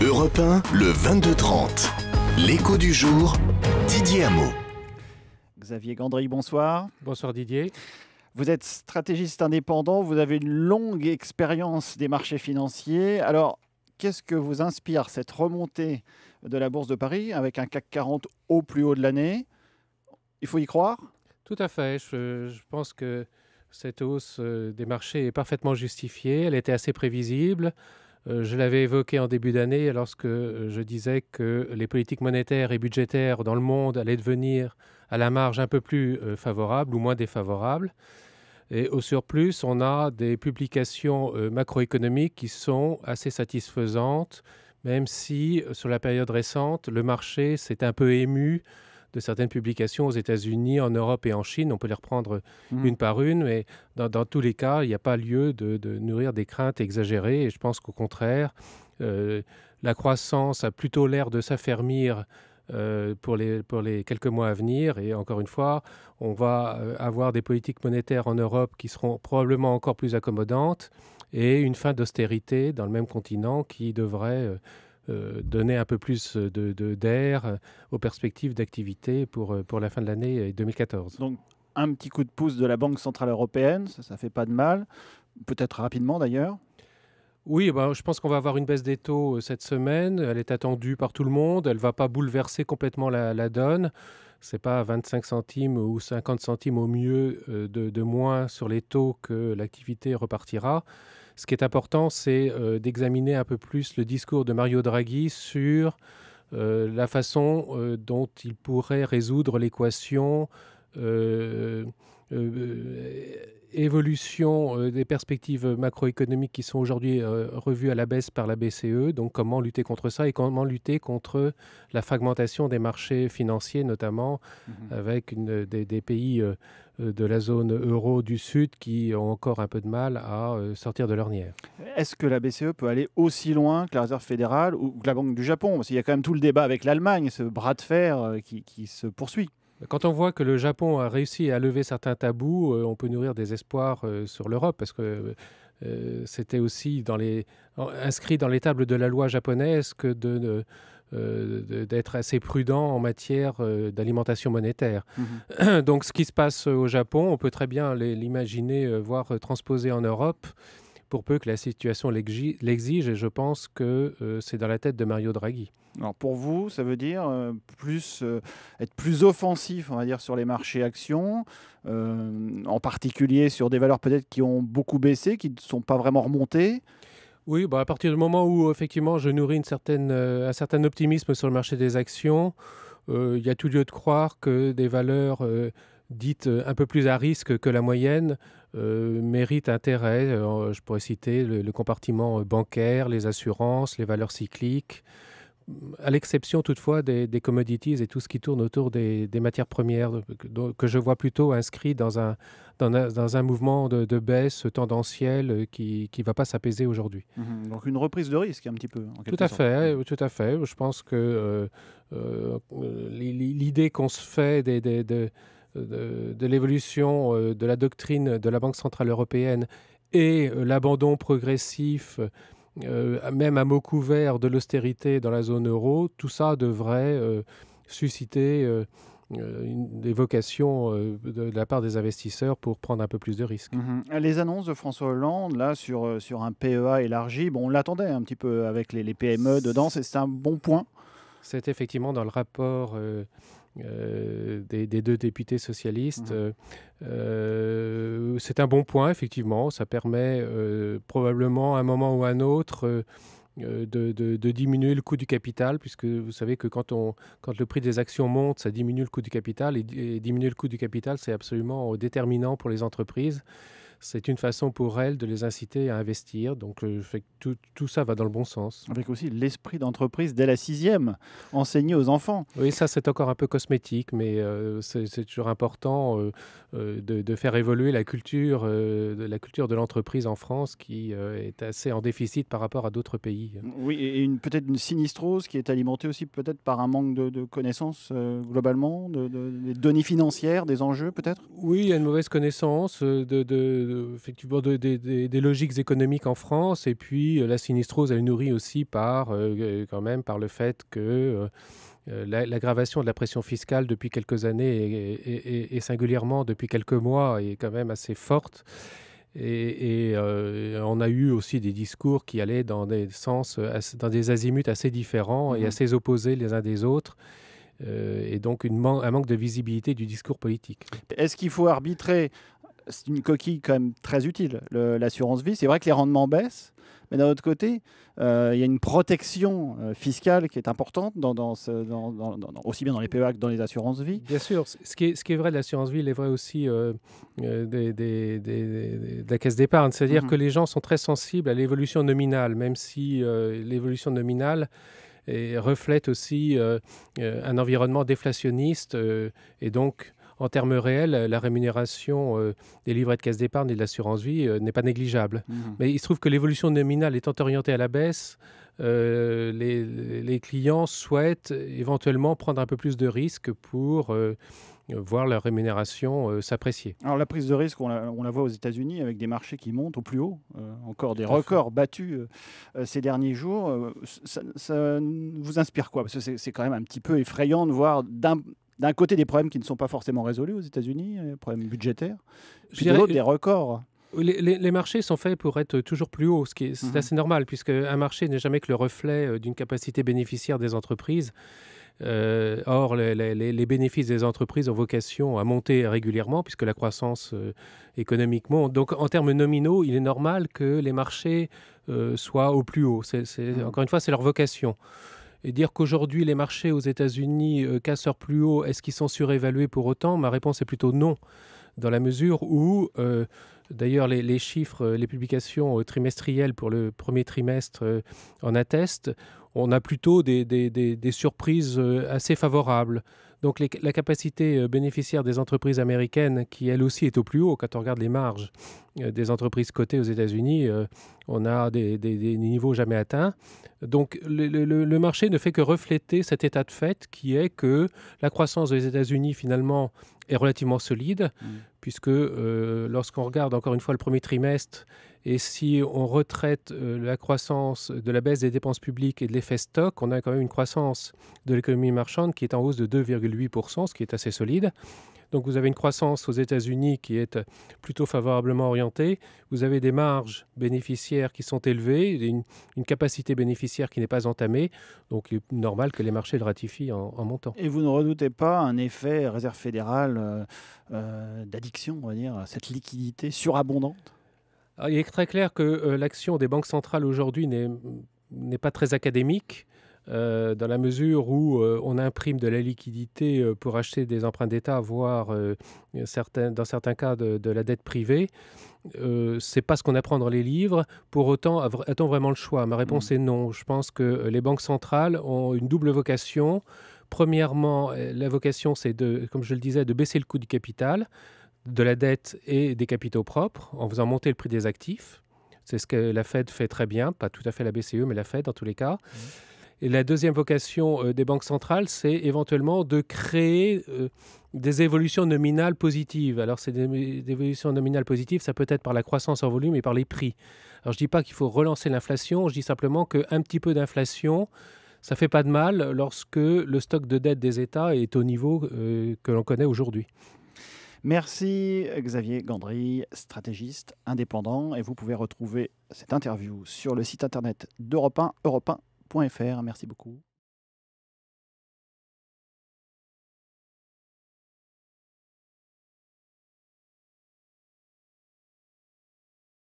Europe 1, le 22-30. L'écho du jour, Didier Hameau. Xavier Gandry, bonsoir. Bonsoir Didier. Vous êtes stratégiste indépendant, vous avez une longue expérience des marchés financiers. Alors, qu'est-ce que vous inspire cette remontée de la Bourse de Paris avec un CAC 40 au plus haut de l'année? Il faut y croire? Tout à fait. Je pense que cette hausse des marchés est parfaitement justifiée. Elle était assez prévisible. Je l'avais évoqué en début d'année lorsque je disais que les politiques monétaires et budgétaires dans le monde allaient devenir à la marge un peu plus favorables ou moins défavorables. Et au surplus, on a des publications macroéconomiques qui sont assez satisfaisantes, même si sur la période récente, le marché s'est un peu ému de certaines publications aux États-Unis, en Europe et en Chine. On peut les reprendre une par une, mais dans tous les cas, il n'y a pas lieu de nourrir des craintes exagérées. Et je pense qu'au contraire, la croissance a plutôt l'air de s'affermir pour les quelques mois à venir. Et encore une fois, on va avoir des politiques monétaires en Europe qui seront probablement encore plus accommodantes et une fin d'austérité dans le même continent qui devrait donner un peu plus d'air aux perspectives d'activité pour la fin de l'année 2014. Donc, un petit coup de pouce de la Banque Centrale Européenne, ça ne fait pas de mal, peut-être rapidement d'ailleurs. Oui, je pense qu'on va avoir une baisse des taux cette semaine. Elle est attendue par tout le monde. Elle ne va pas bouleverser complètement la donne. Ce n'est pas 25 centimes ou 50 centimes au mieux de moins sur les taux que l'activité repartira. Ce qui est important, c'est d'examiner un peu plus le discours de Mario Draghi sur la façon dont il pourrait résoudre l'équation évolution des perspectives macroéconomiques qui sont aujourd'hui revues à la baisse par la BCE. Donc comment lutter contre ça et comment lutter contre la fragmentation des marchés financiers, notamment avec des pays de la zone euro du Sud qui ont encore un peu de mal à sortir de l'ornière. Est-ce que la BCE peut aller aussi loin que la Réserve fédérale ou que la Banque du Japon? Parce qu'il y a quand même tout le débat avec l'Allemagne, ce bras de fer qui se poursuit. Quand on voit que le Japon a réussi à lever certains tabous, on peut nourrir des espoirs sur l'Europe, parce que c'était aussi inscrit dans les tables de la loi japonaise que d'être assez prudent en matière d'alimentation monétaire. Donc ce qui se passe au Japon, on peut très bien l'imaginer, voire transposer en Europe, pour peu que la situation l'exige, et je pense que c'est dans la tête de Mario Draghi. Alors pour vous, ça veut dire être plus offensif, on va dire, sur les marchés actions, en particulier sur des valeurs peut-être qui ont beaucoup baissé, qui ne sont pas vraiment remontées. Oui, à partir du moment où effectivement je nourris un certain optimisme sur le marché des actions, il y a tout lieu de croire que des valeurs dites un peu plus à risque que la moyenne méritent intérêt. Je pourrais citer le compartiment bancaire, les assurances, les valeurs cycliques, à l'exception toutefois des commodities et tout ce qui tourne autour des matières premières, que je vois plutôt inscrit dans un mouvement de baisse tendancielle qui ne va pas s'apaiser aujourd'hui. Donc une reprise de risque un petit peu. Tout à fait. Je pense que l'idée qu'on se fait de l'évolution de la doctrine de la Banque Centrale Européenne et l'abandon progressif même à mots couverts de l'austérité dans la zone euro, tout ça devrait susciter des vocations de la part des investisseurs pour prendre un peu plus de risques. Les annonces de François Hollande là, sur un PEA élargi, on l'attendait un petit peu avec les PME dedans, c'est un bon point. C'est effectivement dans le rapport des deux députés socialistes. C'est un bon point, effectivement. Ça permet probablement à un moment ou à un autre de diminuer le coût du capital, puisque vous savez que quand le prix des actions monte, ça diminue le coût du capital, et diminuer le coût du capital, c'est absolument déterminant pour les entreprises. C'est une façon pour elles de les inciter à investir. Donc, tout ça va dans le bon sens. Avec aussi l'esprit d'entreprise dès la 6e, enseigné aux enfants. Oui, ça, c'est encore un peu cosmétique, mais c'est toujours important de faire évoluer la culture de l'entreprise en France, qui est assez en déficit par rapport à d'autres pays. Oui, et peut-être une sinistrose qui est alimentée aussi peut-être par un manque de connaissances globalement, des données financières, des enjeux peut-être. Oui, il y a une mauvaise connaissance de effectivement des logiques économiques en France, et puis la sinistrose, elle est nourrie aussi quand même par le fait que l'aggravation de la pression fiscale depuis quelques années et singulièrement depuis quelques mois est quand même assez forte. Et on a eu aussi des discours qui allaient dans des sens, dans des azimuts assez différents et assez opposés les uns des autres. Et donc un manque de visibilité du discours politique. Est-ce qu'il faut arbitrer? C'est une coquille quand même très utile, l'assurance vie. C'est vrai que les rendements baissent, mais d'un autre côté, il y a une protection fiscale qui est importante aussi bien dans les PEA que dans les assurances vie. Bien sûr, ce qui est vrai de l'assurance vie, il est vrai aussi de la caisse d'épargne. C'est-à-dire que les gens sont très sensibles à l'évolution nominale, même si l'évolution nominale reflète aussi un environnement déflationniste et donc en termes réels, la rémunération des livrets de caisse d'épargne et de l'assurance vie n'est pas négligeable. Mais il se trouve que l'évolution nominale étant orientée à la baisse, les clients souhaitent éventuellement prendre un peu plus de risques pour voir leur rémunération s'apprécier. Alors la prise de risque, on la voit aux États-Unis avec des marchés qui montent au plus haut, encore des records battus ces derniers jours. Ça vous inspire quoi? Parce que c'est quand même un petit peu effrayant de voir d'un côté des problèmes qui ne sont pas forcément résolus aux États-Unis, des problèmes budgétaires, puis de l'autre des records. Les marchés sont faits pour être toujours plus hauts, ce qui est assez normal, puisque un marché n'est jamais que le reflet d'une capacité bénéficiaire des entreprises. Or, les bénéfices des entreprises ont vocation à monter régulièrement, puisque la croissance économique monte. Donc, en termes nominaux, il est normal que les marchés soient au plus haut. Encore une fois, c'est leur vocation. Et dire qu'aujourd'hui, les marchés aux États-Unis cassent leur plus haut, est-ce qu'ils sont surévalués pour autant? Ma réponse est plutôt non, dans la mesure où, d'ailleurs, les chiffres, les publications trimestrielles pour le premier trimestre en attestent. On a plutôt des surprises assez favorables. Donc la capacité bénéficiaire des entreprises américaines, qui elle aussi est au plus haut, quand on regarde les marges des entreprises cotées aux États-Unis, on a des niveaux jamais atteints. Donc le marché ne fait que refléter cet état de fait qui est que la croissance des États-Unis finalement est relativement solide, puisque lorsqu'on regarde encore une fois le premier trimestre, et si on retraite la croissance de la baisse des dépenses publiques et de l'effet stock, on a quand même une croissance de l'économie marchande qui est en hausse de 2,8%, ce qui est assez solide. Donc vous avez une croissance aux États-Unis qui est plutôt favorablement orientée. Vous avez des marges bénéficiaires qui sont élevées, une capacité bénéficiaire qui n'est pas entamée. Donc il est normal que les marchés le ratifient en montant. Et vous ne redoutez pas un effet réserve fédérale d'addiction, on va dire, à cette liquidité surabondante? Alors, il est très clair que l'action des banques centrales aujourd'hui n'est pas très académique. Dans la mesure où on imprime de la liquidité pour acheter des emprunts d'État, voire dans certains cas de la dette privée. Ce n'est pas ce qu'on apprend dans les livres. Pour autant, a-t-on vraiment le choix? Ma réponse est non. Je pense que les banques centrales ont une double vocation. Premièrement, la vocation, c'est, comme je le disais, de baisser le coût du capital, de la dette et des capitaux propres, en faisant monter le prix des actifs. C'est ce que la Fed fait très bien, pas tout à fait la BCE, mais la Fed en tous les cas. Et la deuxième vocation des banques centrales, c'est éventuellement de créer des évolutions nominales positives. Alors, des évolutions nominales positives, ça peut être par la croissance en volume et par les prix. Alors, je ne dis pas qu'il faut relancer l'inflation, je dis simplement qu'un petit peu d'inflation, ça ne fait pas de mal lorsque le stock de dette des États est au niveau que l'on connaît aujourd'hui. Merci Xavier Gandry, stratégiste indépendant. Et vous pouvez retrouver cette interview sur le site internet d'Europe 1, europe1.fr. Merci beaucoup.